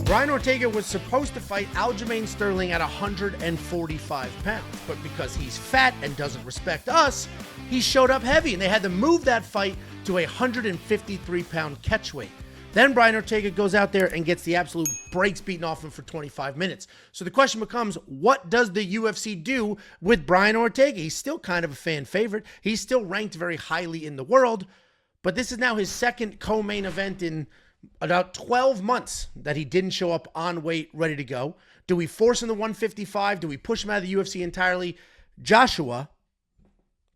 Brian Ortega was supposed to fight Aljamain Sterling at 145 pounds, but because he's fat and doesn't respect us, he showed up heavy, and they had to move that fight to a 153-pound catchweight. Then Brian Ortega goes out there and gets the absolute brakes beaten off him for 25 minutes. So the question becomes, what does the UFC do with Brian Ortega? He's still kind of a fan favorite. He's still ranked very highly in the world, but this is now his second co-main event in about 12 months that he didn't show up on weight, ready to go. Do we force him to 155? Do we push him out of the UFC entirely? Joshua,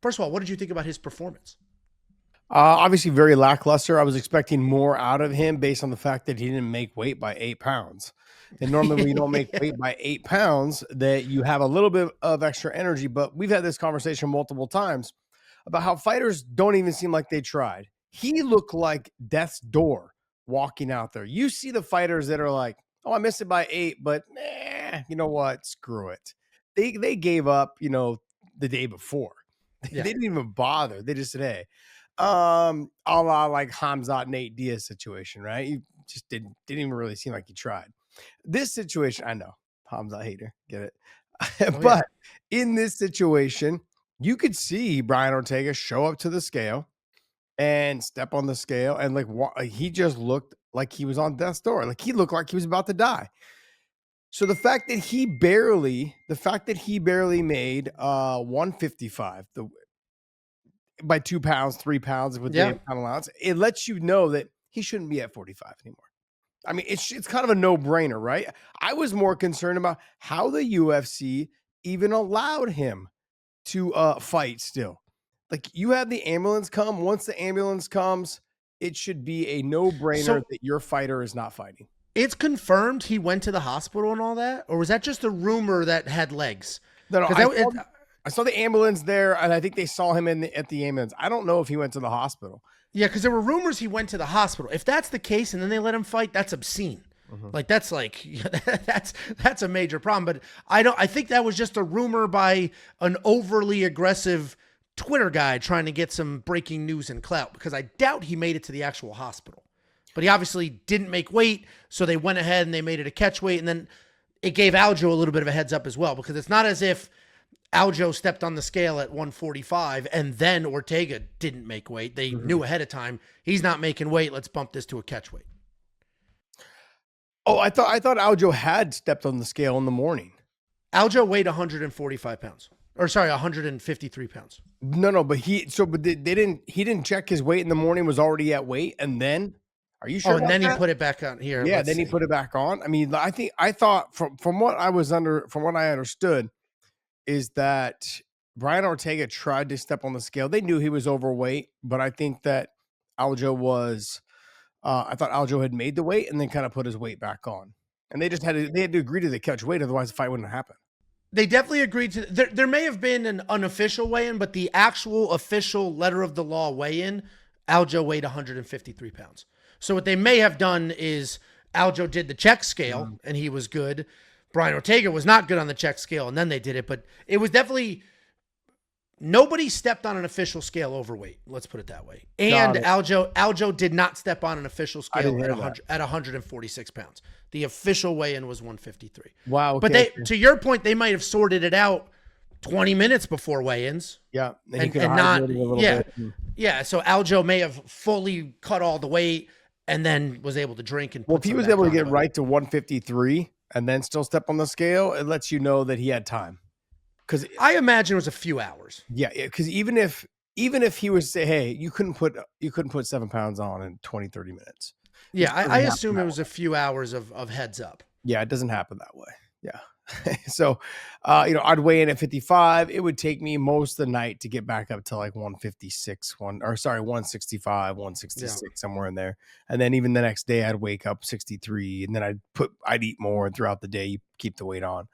first of all, what did you think about his performance? Obviously very lackluster. I was expecting more out of him based on the fact that he didn't make weight by 8 pounds. And normally when you don't make weight by 8 pounds, that you have a little bit of extra energy. But we've had this conversation multiple times about how fighters don't even seem like they tried. He looked like death's door walking out there. You see the fighters that are like, oh, I missed it by 8, but you know what? Screw it. They gave up, the day before. Yeah. They didn't even bother. They just said, hey, a la like Hamzat Nate Diaz situation, right? You just didn't even really seem like you tried. This situation, I know, Hamzat hater, get it. But in this situation, you could see Brian Ortega show up to the scale and step on the scale, and he just looked like he was on death's door. Like he looked like he was about to die. So the fact that he barely made 155 by 2 pounds, 3 pounds with the pound allowance, it lets you know that he shouldn't be at 45 anymore. I mean, it's kind of a no-brainer, right? I was more concerned about how the UFC even allowed him to fight still. Like, you have the ambulance come. Once the ambulance comes, it should be a no-brainer that your fighter is not fighting. It's confirmed he went to the hospital and all that? Or was that just a rumor that had legs? No, I saw the ambulance there, and I think they saw him at the ambulance. I don't know if he went to the hospital. Yeah, because there were rumors he went to the hospital. If that's the case and then they let him fight, that's obscene. Mm-hmm. That's a major problem. But I think that was just a rumor by an overly aggressive Twitter guy trying to get some breaking news and clout, because I doubt he made it to the actual hospital. But he obviously didn't make weight, so they went ahead and they made it a catch weight, and then it gave Aljo a little bit of a heads up as well, because it's not as if Aljo stepped on the scale at 145 and then Ortega didn't make weight. They knew ahead of time, he's not making weight, let's bump this to a catch weight. Oh, I thought Aljo had stepped on the scale in the morning. Aljo weighed 145 pounds. Or sorry, 153 pounds. No, but he didn't check his weight in the morning, was already at weight, and then are you sure? Oh, and then he put it back on here. Yeah, then he put it back on. I mean, I thought from what I understood is that Brian Ortega tried to step on the scale. They knew he was overweight, but I think that Aljo was I thought Aljo had made the weight and then kind of put his weight back on. And they had to agree to the catch weight, otherwise the fight wouldn't happen. They definitely agreed to. There may have been an unofficial weigh-in, but the actual official letter of the law weigh-in, Aljo weighed 153 pounds. So what they may have done is Aljo did the check scale and he was good. Brian Ortega was not good on the check scale, and then they did it. But it was definitely, nobody stepped on an official scale overweight. Let's put it that way. And Aljo did not step on an official scale at 146 pounds. The official weigh-in was 153. Wow. Okay. But to your point, they might have sorted it out 20 minutes before weigh-ins. Yeah. And not, yeah. So Aljo may have fully cut all the weight and then was able to drink. And if he was able to get right to 153 and then still step on the scale, it lets you know that he had time. Because I imagine it was a few hours. Yeah. Because even if he was say, hey, you couldn't put 7 pounds on in 20, 30 minutes. Yeah, I assume it was a few hours of heads up. Yeah, it doesn't happen that way. Yeah. So, I'd weigh in at 55. It would take me most of the night to get back up to like 156, 165, 166, somewhere in there. And then even the next day I'd wake up 63, and then I'd eat more, and throughout the day you keep the weight on.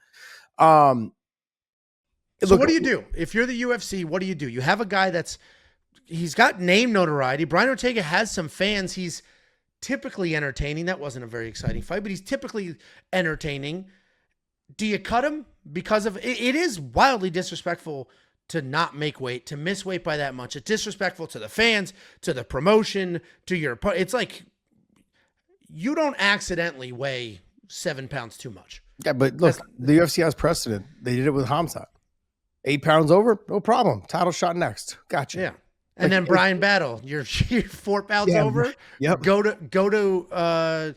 So what do you do? If you're the UFC, what do? You have a guy he's got name notoriety. Brian Ortega has some fans. He's typically entertaining. That wasn't a very exciting fight, but he's typically entertaining. Do you cut him? Because of it is wildly disrespectful to not make weight, to miss weight by that much. It's disrespectful to the fans, to the promotion, to your opponent. It's like you don't accidentally weigh 7 pounds too much. Yeah, but look, the UFC has precedent. They did it with Hamzat. 8 pounds over, no problem. Title shot next. Gotcha. Yeah. And then Brian Battle, you're 4 pounds over. Yep. Go to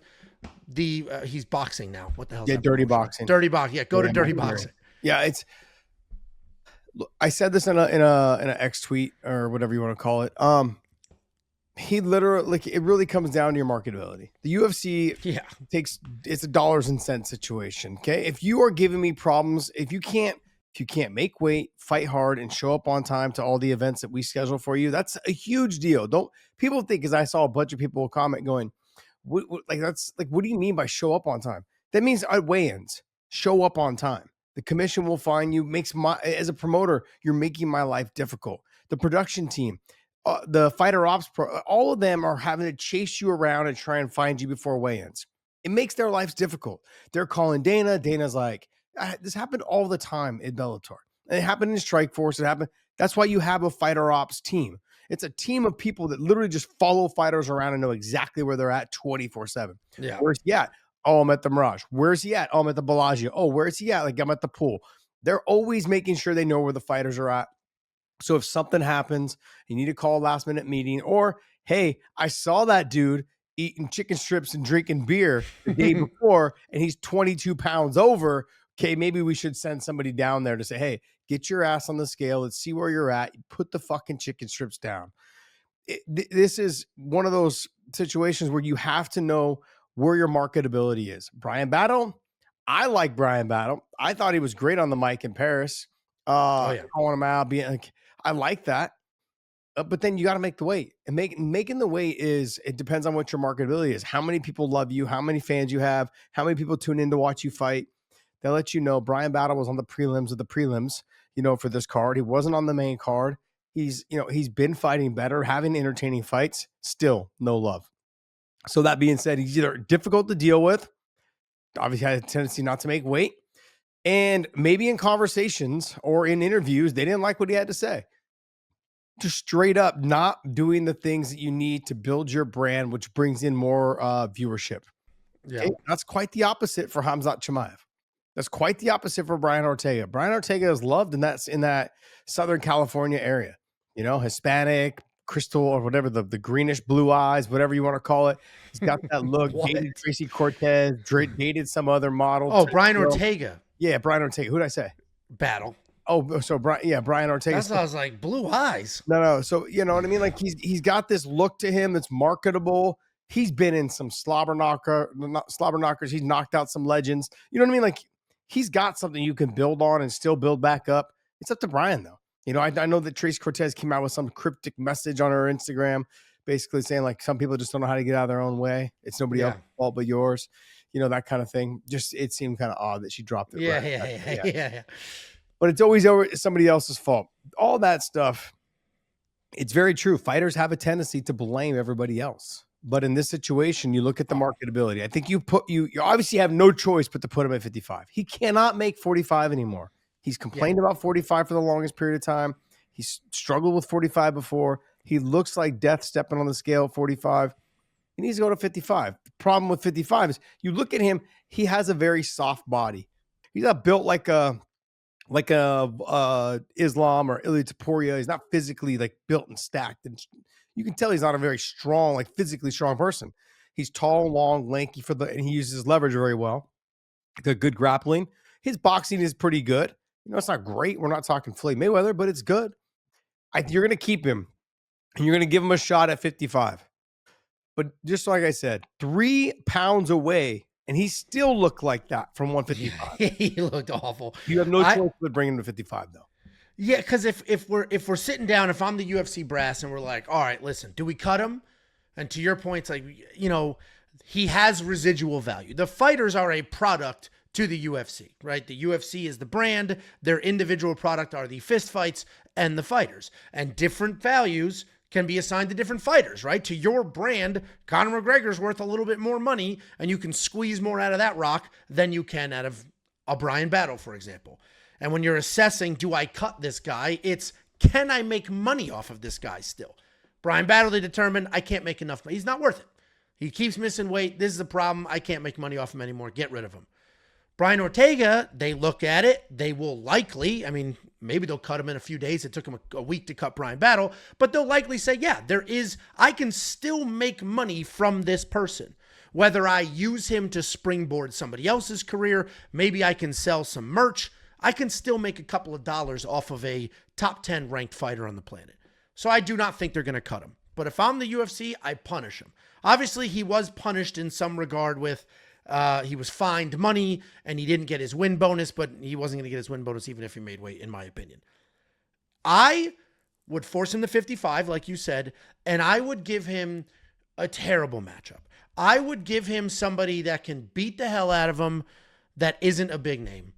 he's boxing now. What the hell? Yeah, dirty boxing. Dirty boxing. Yeah, go to dirty boxing. Yeah, it's. Look, I said this in an X tweet or whatever you want to call it. He literally, like, it really comes down to your marketability. The UFC it's a dollars and cents situation. Okay, if you are giving me problems, if you can't make weight, fight hard, and show up on time to all the events that we schedule for you, that's a huge deal. Don't people think? Because I saw a bunch of people comment going, what do you mean by show up on time? That means at weigh-ins, show up on time. The commission will find you. As a promoter, you're making my life difficult. The production team, the fighter ops pro, all of them are having to chase you around and try and find you before weigh-ins. It makes their lives difficult. They're calling Dana. Dana's like, this happened all the time in Bellator. And it happened in Strikeforce. It happened. That's why you have a fighter ops team. It's a team of people that literally just follow fighters around and know exactly where they're at 24/7. Yeah. Where's he at? Oh, I'm at the Mirage. Where's he at? Oh, I'm at the Bellagio. Oh, where's he at? Like, I'm at the pool. They're always making sure they know where the fighters are at. So if something happens, you need to call a last minute meeting, or, hey, I saw that dude eating chicken strips and drinking beer the day before, and he's 22 pounds over. Okay, maybe we should send somebody down there to say, hey, get your ass on the scale. Let's see where you're at. Put the fucking chicken strips down. This is one of those situations where you have to know where your marketability is. Brian Battle, I like Brian Battle. I thought he was great on the mic in Paris. Calling him out, being like, I like that. But then you got to make the weight, and making the weight it depends on what your marketability is. How many people love you? How many fans you have? How many people tune in to watch you fight? They'll let you know. Brian Battle was on the prelims of the prelims, for this card. He wasn't on the main card. He's been fighting better, having entertaining fights. Still no love. So that being said, he's either difficult to deal with, obviously had a tendency not to make weight, and maybe in conversations or in interviews, they didn't like what he had to say. Just straight up not doing the things that you need to build your brand, which brings in more viewership. Yeah. Okay? That's quite the opposite for Khamzat Chimaev. That's quite the opposite for Brian Ortega. Brian Ortega is loved in that Southern California area, Hispanic, crystal, or whatever, the greenish blue eyes, whatever you want to call it. He's got that look. Dated Tracy Cortez, dated some other model. Oh, Brian Ortega. Yeah, Brian Ortega. Who did I say? Battle. Oh, so Brian Ortega. That's what I was like, blue eyes. No. So you know what I mean? Like he's got this look to him that's marketable. He's been in some slobber knockers. He's knocked out some legends. You know what I mean? Like he's got something you can build on and still build back up. It's up to Brian though. I know that Trace Cortez came out with some cryptic message on her Instagram, basically saying like some people just don't know how to get out of their own way. It's nobody else's fault but yours. That kind of thing. Just it seemed kind of odd that she dropped it. Yeah. But it's always somebody else's fault. All that stuff. It's very true. Fighters have a tendency to blame everybody else. But in this situation, you look at the marketability. I think you obviously have no choice but to put him at 55. He cannot make 45 anymore. He's complained about 45 for the longest period of time. He's struggled with 45 before. He looks like death stepping on the scale at 45. He needs to go to 55. The problem with 55 is you look at him, he has a very soft body. He's not built like a Islam or Ilia Topuria. He's not physically like built and stacked. And you can tell he's not a very strong, like physically strong person. He's tall, long, lanky and he uses his leverage very well. Good grappling. His boxing is pretty good. It's not great. We're not talking Floyd Mayweather, but it's good. You're going to keep him and you're going to give him a shot at 55. But just like I said, 3 pounds away, and he still looked like that from 155. He looked awful. You have no choice but bring him to 55, though. Yeah, because if we're sitting down, if I'm the UFC brass and we're like, all right, listen, do we cut him? And to your point, it's like, he has residual value. The fighters are a product to the UFC, right? The UFC is the brand. Their individual product are the fist fights and the fighters. And different values can be assigned to different fighters, right? To your brand, Conor McGregor's worth a little bit more money, and you can squeeze more out of that rock than you can out of a Brian Battle, for example. And when you're assessing, do I cut this guy? It's, can I make money off of this guy still? Brian Battle, they determined, I can't make enough money. He's not worth it. He keeps missing weight. This is a problem. I can't make money off him anymore. Get rid of him. Brian Ortega, they look at it. They will likely, I mean, maybe they'll cut him in a few days. It took him a week to cut Brian Battle, but they'll likely say, yeah, I can still make money from this person. Whether I use him to springboard somebody else's career, maybe I can sell some merch. I can still make a couple of dollars off of a top 10 ranked fighter on the planet. So I do not think they're going to cut him. But if I'm the UFC, I punish him. Obviously, he was punished in some regard with he was fined money and he didn't get his win bonus, but he wasn't going to get his win bonus even if he made weight, in my opinion. I would force him to 55, like you said, and I would give him a terrible matchup. I would give him somebody that can beat the hell out of him that isn't a big name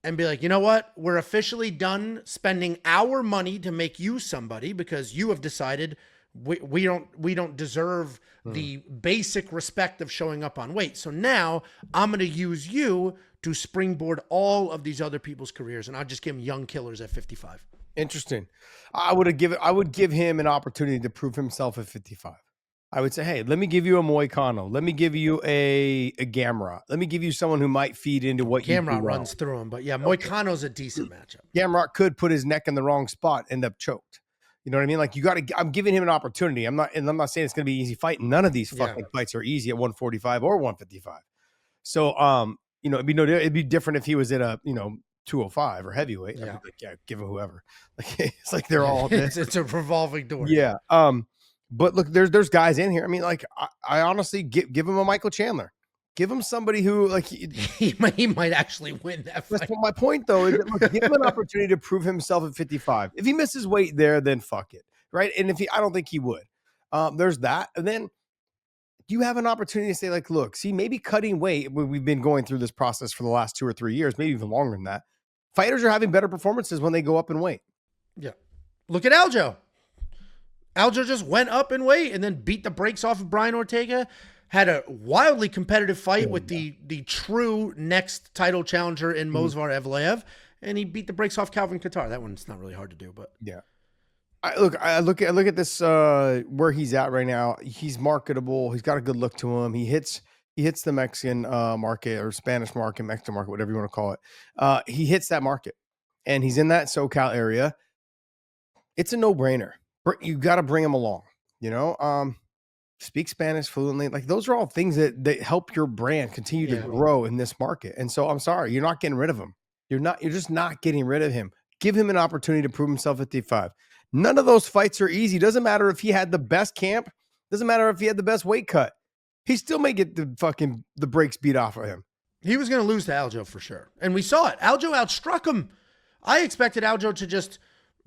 and be like, you know what? We're officially done spending our money to make you somebody because you have decided we don't deserve the basic respect of showing up on weight. So now I'm going to use you to springboard all of these other people's careers, and I'll just give him young killers at 55. Interesting. I would give him an opportunity to prove himself at 55. I would say, hey, let me give you a Moicano. Let me give you a Gamrot. Let me give you someone who might feed into what Gamrot runs through him, but yeah, Moicano's a decent matchup. Gamrot could put his neck in the wrong spot, end up choked. You know what I mean? Like I'm giving him an opportunity. I'm not saying it's going to be easy fight. None of these fucking fights are easy at 145 or 155. So, it'd be different if he was at a, 205 or heavyweight. Yeah. I'd be like, give him whoever. Like, it's like they're all it's a revolving door. Yeah. But look, there's guys in here. I mean, like I honestly give him a Michael Chandler. Give him somebody who like he might actually win that fight. That's my point, though. Is that, look, give him an opportunity to prove himself at 55. If he misses weight there, then fuck it, right? And I don't think he would. There's that, and then you have an opportunity to say, like, look, see, maybe cutting weight. We've been going through this process for the last 2 or 3 years, maybe even longer than that. Fighters are having better performances when they go up in weight. Yeah, look at Aljo. Aljo just went up in weight and then beat the brakes off of Brian Ortega. Had a wildly competitive fight with the true next title challenger in Movsar Evloev, and he beat the brakes off Calvin Kattar. That one's not really hard to do, but yeah. I look at this where he's at right now. He's marketable. He's got a good look to him. He hits the Mexican market or Spanish market, Mexican market, whatever you want to call it. He hits that market, and he's in that SoCal area. It's a no-brainer. You got to bring him along. Speak Spanish fluently. Like those are all things that help your brand continue to grow in this market. And so I'm sorry, you're not getting rid of him. You're just not getting rid of him. Give him an opportunity to prove himself at 55. None of those fights are easy. Doesn't matter if he had the best camp. Doesn't matter if he had the best weight cut. He still may get the brakes beat off of him. He was going to lose to Aljo for sure. And we saw it. Aljo outstruck him. I expected Aljo to just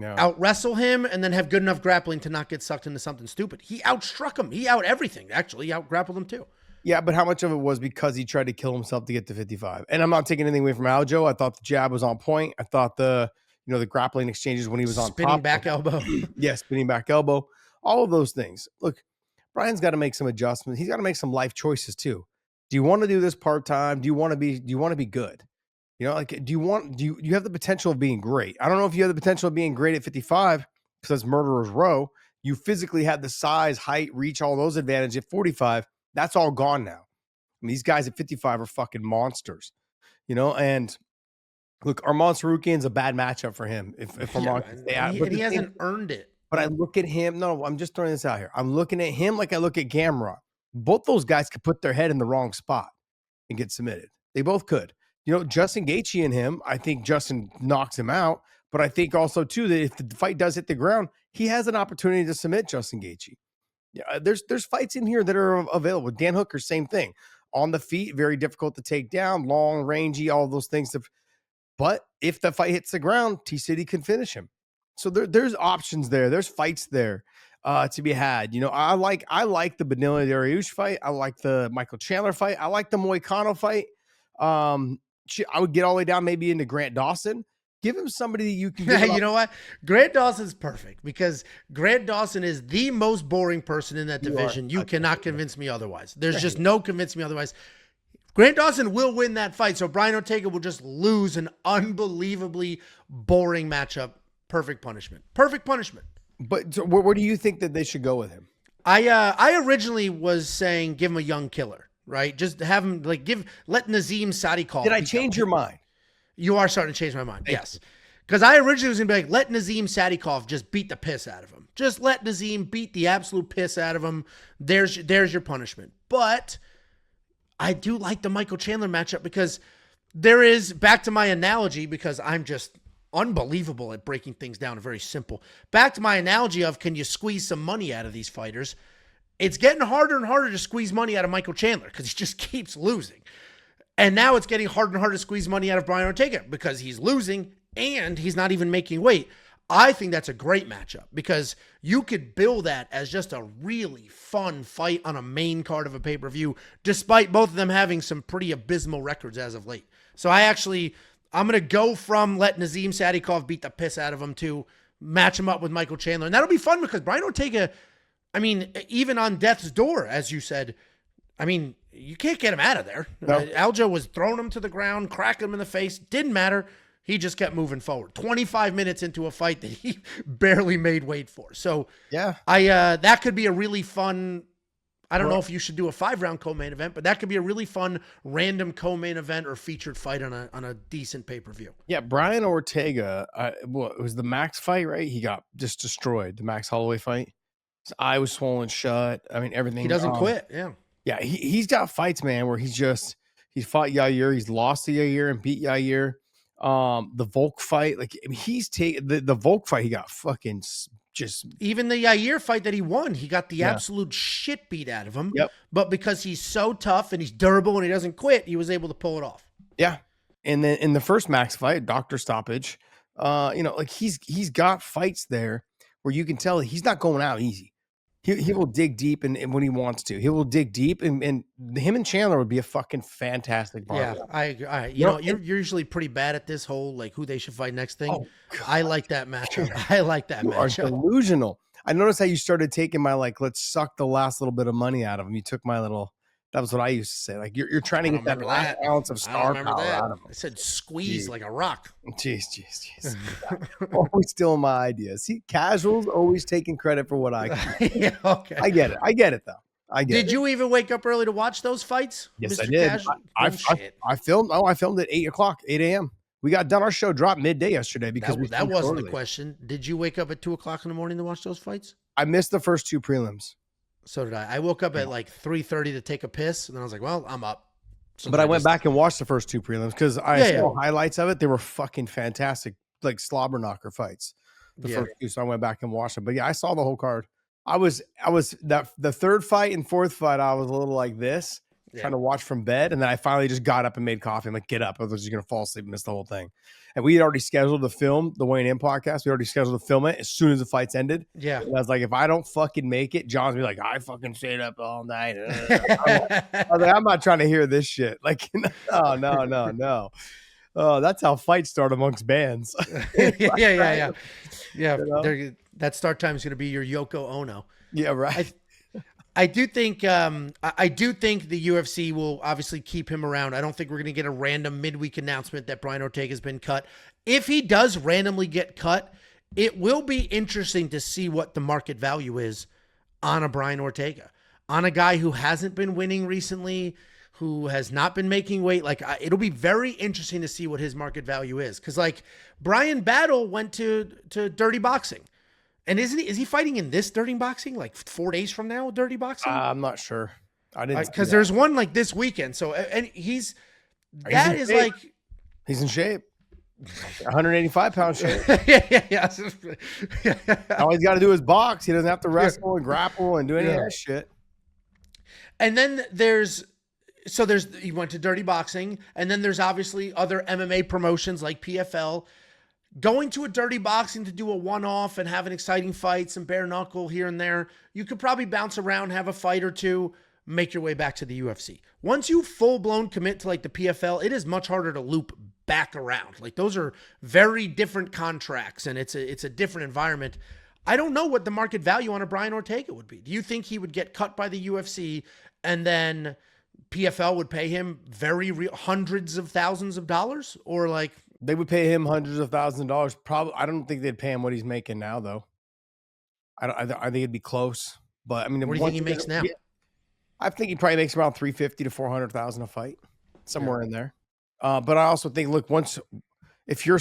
out wrestle him and then have good enough grappling to not get sucked into something stupid. He outstruck him. He out everything. Actually, he out grappled him too. Yeah, but how much of it was because he tried to kill himself to get to 55? And I'm not taking anything away from Aljo. I thought the jab was on point. I thought the grappling exchanges when he was on spinning back elbow. Yeah, spinning back elbow. All of those things. Look, Brian's got to make some adjustments. He's got to make some life choices too. Do you want to do this part-time? Do you want to be good? Do you have the potential of being great? I don't know if you have the potential of being great at 55 because Murderer's Row. You physically had the size, height, reach, all those advantages at 45. That's all gone now. I mean, these guys at 55 are fucking monsters, and look, Arman Sarukian's a bad matchup for him. If Arman he hasn't earned it. But I look at him. No, I'm just throwing this out here. I'm looking at him like I look at Gamrot. Both those guys could put their head in the wrong spot and get submitted. They both could. Justin Gaethje and him, I think Justin knocks him out. But I think also, too, that if the fight does hit the ground, he has an opportunity to submit Justin Gaethje. Yeah, there's fights in here that are available. Dan Hooker, same thing. On the feet, very difficult to take down, long, rangy, all those things. But if the fight hits the ground, T-City can finish him. So there's options there. There's fights there to be had. I like the Beneil Dariush fight. I like the Michael Chandler fight. I like the Moicano fight. I would get all the way down maybe into Grant Dawson. Give him somebody that you can. You know what? Grant Dawson's perfect because Grant Dawson is the most boring person in that division. You cannot convince me otherwise. There's just no convincing me otherwise. Grant Dawson will win that fight. So Brian Ortega will just lose an unbelievably boring matchup. Perfect punishment. Perfect punishment. But so where do you think that they should go with him? I originally was saying give him a young killer, right? Just have him like let Nazim Sadikov. Did I change your mind? You are starting to change my mind. Thank Yes. Because I originally was going to be like, let Nazim Sadikov just beat the piss out of him. Just let Nazim beat the absolute piss out of him. There's your punishment. But I do like the Michael Chandler matchup because there is, back to my analogy, because I'm just unbelievable at breaking things down, very simple. Back to my analogy of can you squeeze some money out of these fighters? It's getting harder and harder to squeeze money out of Michael Chandler because he just keeps losing. And now it's getting harder and harder to squeeze money out of Brian Ortega because he's losing and he's not even making weight. I think that's a great matchup because you could bill that as just a really fun fight on a main card of a pay-per-view, despite both of them having some pretty abysmal records as of late. So I'm going to go from let Nazim Sadikov beat the piss out of him to match him up with Michael Chandler. And that'll be fun because Brian Ortega, I mean, even on death's door, as you said, I mean, you can't get him out of there. No. Aljo was throwing him to the ground, cracking him in the face. Didn't matter. He just kept moving forward. 25 minutes into a fight that he barely made weight for. So yeah, that could be a really fun. I don't know if you should do a 5-round co-main event, but that could be a really fun random co-main event or featured fight on a decent pay-per-view. Yeah, Brian Ortega, it was the Max fight, right? He got just destroyed. The Max Holloway fight. His eye was swollen shut. I mean, everything. He doesn't quit. Yeah. Yeah, he's got fights, man, where he's fought Yair, he's lost to Yair and beat Yair. The Volk fight, like I mean, he's taken the Volk fight, he got fucking just even the Yair fight that he won, he got the absolute shit beat out of him. Yep. But because he's so tough and he's durable and he doesn't quit, he was able to pull it off. Yeah. And then in the first Max fight, doctor stoppage, like he's got fights there where you can tell he's not going out easy. He will dig deep and when he wants to. He will dig deep and him and Chandler would be a fucking fantastic Yeah, I agree. You're usually pretty bad at this whole like who they should fight next thing. Oh, I like that matchup. I like that you matchup. are delusional. I noticed how you started taking my like let's suck the last little bit of money out of him. You took my little. That was what I used to say. Like you're trying to get that last ounce of star power out of him. I said squeeze like a rock. Jeez. Always stealing my ideas. See, casuals always taking credit for what I can. Yeah, okay. I get it though. Did you even wake up early to watch those fights? Yes, Mr. I did. Casual? I filmed. Oh, I filmed at 8 a.m. We got done. Our show dropped midday yesterday because that wasn't the question. Did you wake up at 2 o'clock in the morning to watch those fights? I missed the first 2 prelims. So did I. I woke up at like 3:30 to take a piss, and then I was like, well, I'm up. So but I went back and watched the first 2 prelims because I saw highlights of it. They were fucking fantastic, like slobber knocker fights. The first 2, so I went back and watched them. But yeah, I saw the whole card. I was the third fight and fourth fight. I was a little like this, trying to watch from bed, and then I finally just got up and made coffee. I'm like, get up! I was just gonna fall asleep and miss the whole thing. And we had already scheduled to film the Wayne In podcast. We already scheduled to film it as soon as the fights ended. Yeah, and I was like, if I don't fucking make it, John's gonna be like, I fucking stayed up all night. I was like, I'm not trying to hear this shit. Like, no. Oh, that's how fights start amongst bands. Yeah. That start time is going to be your Yoko Ono. Yeah, right. I do think the UFC will obviously keep him around. I don't think we're going to get a random midweek announcement that Brian Ortega has been cut. If he does randomly get cut, it will be interesting to see what the market value is on a Brian Ortega, on a guy who hasn't been winning recently, who has not been making weight. Like, it'll be very interesting to see what his market value is. Because, like, Brian Battle went to Dirty Boxing. And is he fighting in this Dirty Boxing, like 4 days from now, Dirty Boxing? I'm not sure. I didn't because there's one like this weekend. So, and he's in he's in shape. 185 pound shape. yeah. All he's got to do is box. He doesn't have to wrestle and grapple and do any of that shit. And then he went to Dirty Boxing, and then there's obviously other MMA promotions like PFL. Going to a Dirty Boxing to do a one-off and have an exciting fight, some bare knuckle here and there, you could probably bounce around, have a fight or two, make your way back to the UFC. Once you full-blown commit to like the PFL, it is much harder to loop back around. Like, those are very different contracts, and it's a different environment. I don't know what the market value on a Brian Ortega would be. Do you think he would get cut by the UFC and then PFL would pay him hundreds of thousands of dollars, or like? They would pay him hundreds of thousands of dollars. Probably, I don't think they'd pay him what he's making now, though. I think it'd be close. But I mean, What do you think he makes now? Yeah, I think he probably makes around 350 to 400,000 a fight, somewhere in there. But I also think, look, if you're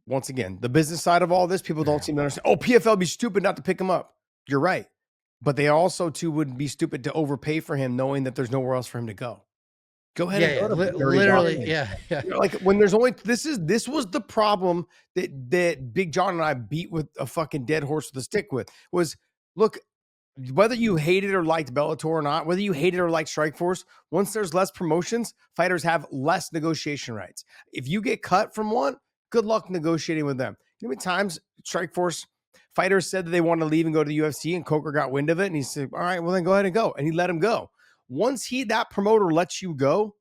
once again, the business side of all this, people don't seem to understand. Oh, PFL would be stupid not to pick him up. You're right. But they also, too, would be stupid to overpay for him, knowing that there's nowhere else for him to go. Go ahead and go to literally, yeah. You know, like when there's only this was the problem that Big John and I beat with a fucking dead horse with a stick with was, look, whether you hated or liked Bellator or not, whether you hated or liked Strikeforce, once there's less promotions, fighters have less negotiation rights. If you get cut from one, good luck negotiating with them. You know how many times Strikeforce fighters said that they wanted to leave and go to the UFC, and Coker got wind of it, and he said, all right, well then go ahead and go. And he let him go. Once that promoter lets you go,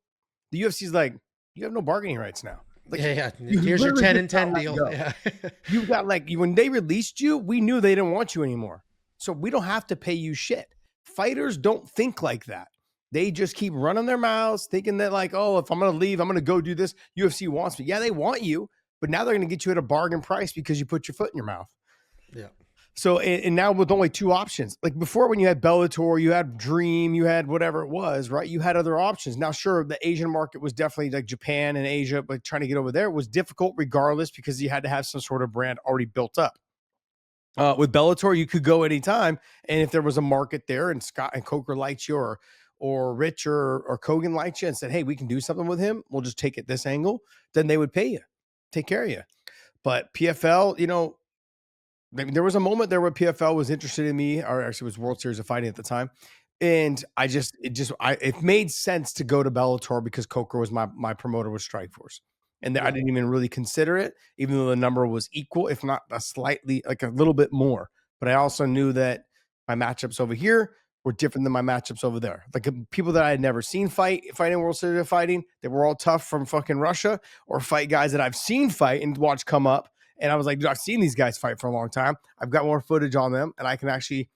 the UFC's like, you have no bargaining rights now. Like, here's your 10 and 10 deal. Yeah. You got when they released you, we knew they didn't want you anymore. So we don't have to pay you shit. Fighters don't think like that. They just keep running their mouths, thinking that like, oh, if I'm going to leave, I'm going to go do this. UFC wants me. Yeah, they want you, but now they're going to get you at a bargain price because you put your foot in your mouth. Yeah. So, and now with only two options, like before when you had Bellator, you had Dream, you had whatever it was, right? You had other options. Now, sure, the Asian market was definitely like Japan and Asia, but trying to get over there was difficult regardless because you had to have some sort of brand already built up. With Bellator, you could go anytime. And if there was a market there and Scott and Coker liked you or Rich or Kogan liked you and said, hey, we can do something with him, we'll just take it this angle, then they would pay you, take care of you. But PFL, you know, there was a moment there where PFL was interested in me, or actually it was World Series of Fighting at the time. And it made sense to go to Bellator because Coker was my promoter with Strikeforce. And I didn't even really consider it, even though the number was equal, if not like a little bit more. But I also knew that my matchups over here were different than my matchups over there. Like people that I had never seen fighting World Series of Fighting, they were all tough from fucking Russia, or fight guys that I've seen fight and watch come up. And I was like, dude, I've seen these guys fight for a long time. I've got more footage on them, and I can actually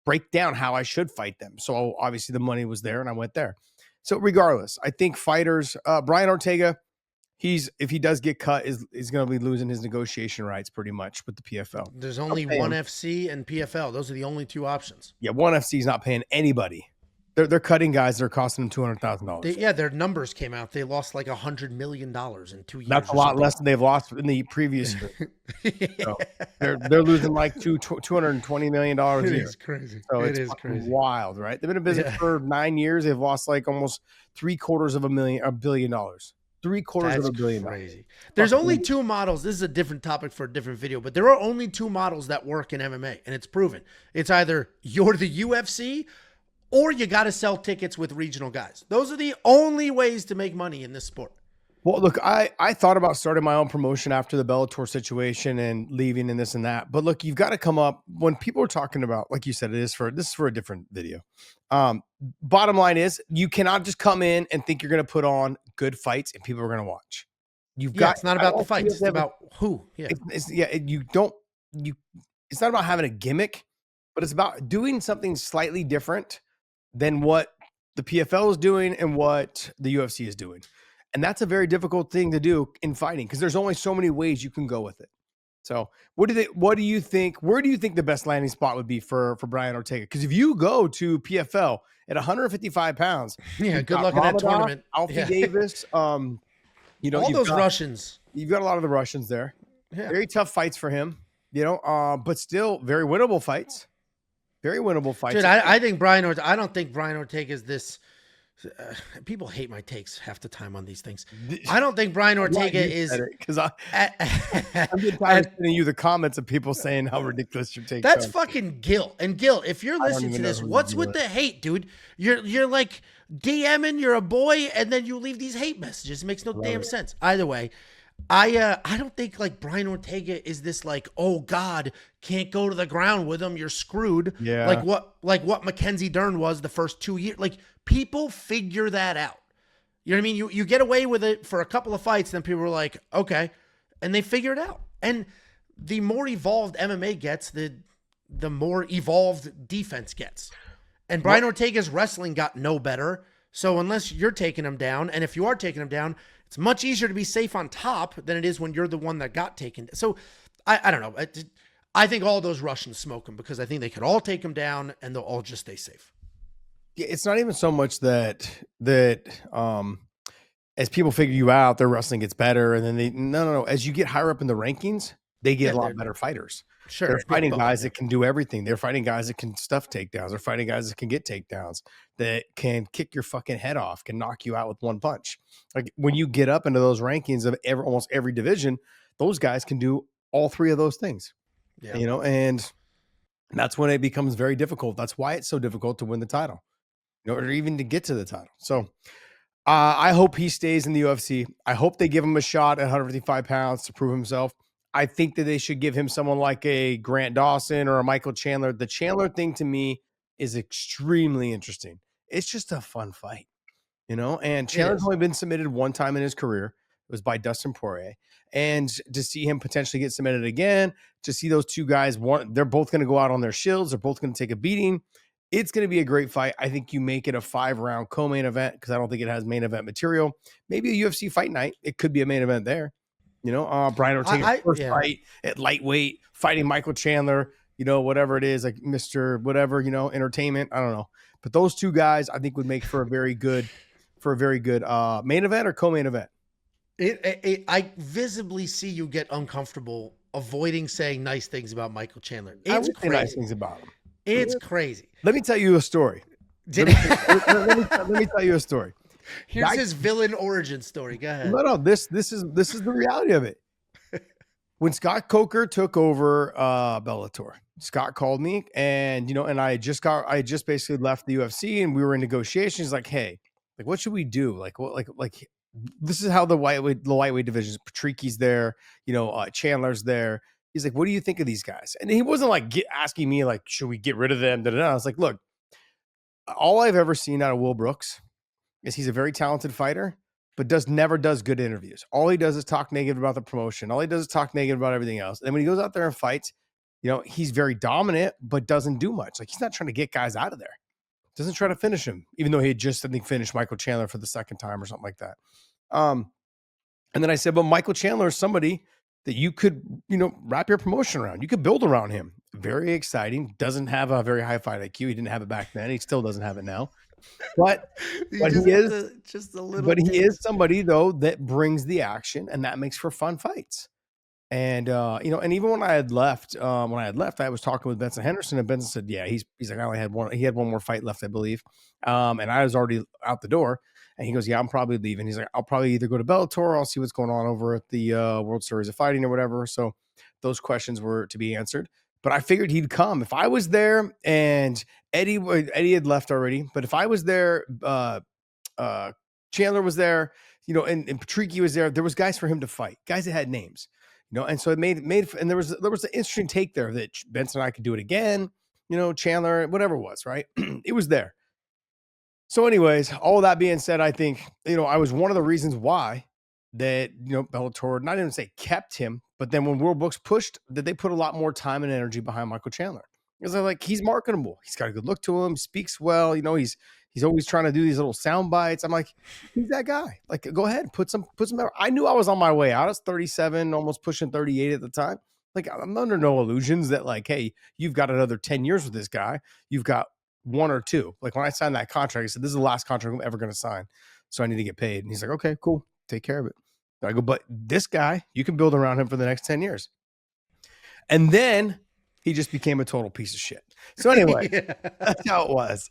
break down how I should fight them. So obviously the money was there, and I went there. So regardless, I think fighters, Brian Ortega, if he does get cut, is going to be losing his negotiation rights pretty much with the PFL. There's only ONE FC and PFL. Those are the only two options. Yeah, ONE FC is not paying anybody. They're cutting guys that are costing them $200,000. Yeah, their numbers came out. They lost like $100 million in 2 years. That's a lot less than they've lost in the previous year. So they're losing like $220 million a year. It is crazy. So it is crazy. Wild, right? They've been in business for 9 years. They've lost like almost $750 million. $750 million. Crazy. There's only two models. This is a different topic for a different video, but there are only two models that work in MMA, and it's proven. It's either you're the UFC or you got to sell tickets with regional guys. Those are the only ways to make money in this sport. Well, look, I thought about starting my own promotion after the Bellator situation and leaving and this and that. But look, you've got to come up when people are talking about, like you said, this is for a different video. Bottom line is you cannot just come in and think you're going to put on good fights and people are going to watch. It's not about the fights. It's about who. Yeah. It's not about having a gimmick, but it's about doing something slightly different than what the PFL is doing and what the UFC is doing. And that's a very difficult thing to do in fighting because there's only so many ways you can go with it. So what do you think? Where do you think the best landing spot would be for Brian Ortega? Because if you go to PFL at 155 pounds, good luck in that tournament. Alfie Davis, all those Russians. You've got a lot of the Russians there. Yeah. Very tough fights for him, but still very winnable fights. Very winnable fights. Dude, I don't think Brian Ortega is this. People hate my takes half the time on these things. I don't think Brian Ortega is because I'm tired of sending you the comments of people saying how ridiculous your take. That's fucking Gil. And Gil, if you're listening to this, what's with the hate, dude? You're like DMing, you're a boy, and then you leave these hate messages. It makes no damn sense. Either way, I don't think like Brian Ortega is this like, oh God, can't go to the ground with him, you're screwed. Yeah. Like what Mackenzie Dern was the first 2 years. Like people figure that out. You know what I mean? You get away with it for a couple of fights, then people are like, okay, and they figure it out. And the more evolved MMA gets, the more evolved defense gets. And Brian Ortega's wrestling got no better. So unless you're taking him down, and if you are taking him down, it's much easier to be safe on top than it is when you're the one that got taken. So I don't know. I think all those Russians smoke him because I think they could all take him down and they'll all just stay safe. Yeah, it's not even so much that as people figure you out, their wrestling gets better, and then no. As you get higher up in the rankings, they get a lot better fighters. Sure, they're fighting guys that can do everything. They're fighting guys that can stuff takedowns. They're fighting guys that can get takedowns, that can kick your fucking head off, can knock you out with one punch. Like when you get up into those rankings of almost every division, those guys can do all three of those things. Yeah. You know, and that's when it becomes very difficult. That's why it's so difficult to win the title, or even to get to the title. So I hope he stays in the UFC. I hope they give him a shot at 155 pounds to prove himself. I think that they should give him someone like a Grant Dawson or a Michael Chandler. The Chandler thing to me is extremely interesting. It's just a fun fight, you know? And Chandler's only been submitted one time in his career. It was by Dustin Poirier. And to see him potentially get submitted again, to see those two guys, they're both going to go out on their shields. They're both going to take a beating. It's going to be a great fight. I think you make it a 5-round co-main event because I don't think it has main event material. Maybe a UFC fight night. It could be a main event there. You know, Brian Ortega first fight at lightweight, fighting Michael Chandler, you know, whatever it is, like Mr. whatever, you know, entertainment. I don't know. But those two guys, I think, would make for a very good main event or co-main event. I visibly see you get uncomfortable avoiding saying nice things about Michael Chandler. It's crazy. Nice things about him. It's crazy. Let me tell you a story. Let me tell you a story. Here's his villain origin story. Go ahead. No, this is the reality of it. When Scott Coker took over Bellator, Scott called me, and you know, and I just basically left the UFC, and we were in negotiations. Like, hey, like, what should we do? Like, what, like this is how the lightweight divisions. Patricki's there, you know, Chandler's there. He's like, what do you think of these guys? And he wasn't like asking me like, should we get rid of them? I was like, look, all I've ever seen out of Will Brooks is he's a very talented fighter, but never does good interviews. All he does is talk negative about the promotion. All he does is talk negative about everything else. And when he goes out there and fights, you know, he's very dominant, but doesn't do much. Like, he's not trying to get guys out of there. Doesn't try to finish him, even though he had just, I think, finished Michael Chandler for the second time or something like that. And then I said, but Michael Chandler is somebody that you could, you know, wrap your promotion around. You could build around him. Very exciting. Doesn't have a very high fight IQ. He didn't have it back then. He still doesn't have it now. But he is somebody though that brings the action, and that makes for fun fights. And you know, and even when I had left, I was talking with Benson Henderson, and Benson said, "Yeah, he's like, I only had one. He had one more fight left, I believe." And I was already out the door, and he goes, "Yeah, I'm probably leaving." He's like, "I'll probably either go to Bellator, or I'll see what's going on over at the World Series of Fighting or whatever." So those questions were to be answered. But I figured he'd come. If I was there, and Eddie had left already, but if I was there, Chandler was there, you know, and Patricki was there. There was guys for him to fight, guys that had names, you know, and so it made, and there was an interesting take there that Benson and I could do it again, you know, Chandler, whatever it was, right? It was there. So anyways, all that being said, I think, you know, I was one of the reasons why that, you know, Bellator, not even say kept him, but then when World Books pushed, that they put a lot more time and energy behind Michael Chandler. Because they're like, he's marketable. He's got a good look to him, speaks well, you know, he's always trying to do these little sound bites. I'm like, he's that guy. Like, go ahead, put some. I knew I was on my way out. I was 37, almost pushing 38 at the time. Like, I'm under no illusions that like, hey, you've got another 10 years with this guy. You've got 1 or 2. Like, when I signed that contract, I said, this is the last contract I'm ever going to sign. So I need to get paid. And he's like, okay, cool. Take care of it. I go, but this guy, you can build around him for the next 10 years. And then he just became a total piece of shit. So anyway, That's how it was.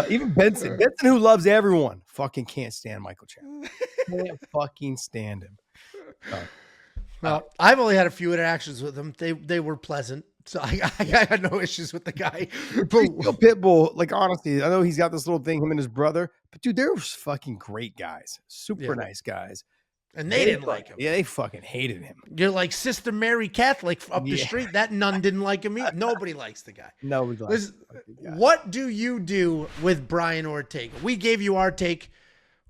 Even Benson, who loves everyone, fucking can't stand Michael Chandler. Can't fucking stand him. Well, I've only had a few interactions with him. They were pleasant. So I had no issues with the guy. Pitbull, like, honestly, I know he's got this little thing, him and his brother, but dude, they're fucking great guys. Super nice guys. And they didn't like him. Yeah, they fucking hated him. You're like Sister Mary Catholic up the street. That nun didn't like him either. Nobody likes the guy. Nobody likes him. What do you do with Brian Ortega? We gave you our take.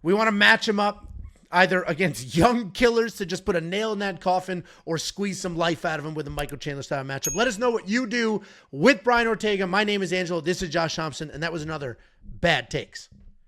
We want to match him up either against young killers to just put a nail in that coffin or squeeze some life out of him with a Michael Chandler style matchup. Let us know what you do with Brian Ortega. My name is Angelo. This is Josh Thompson, and that was another Bad Takes.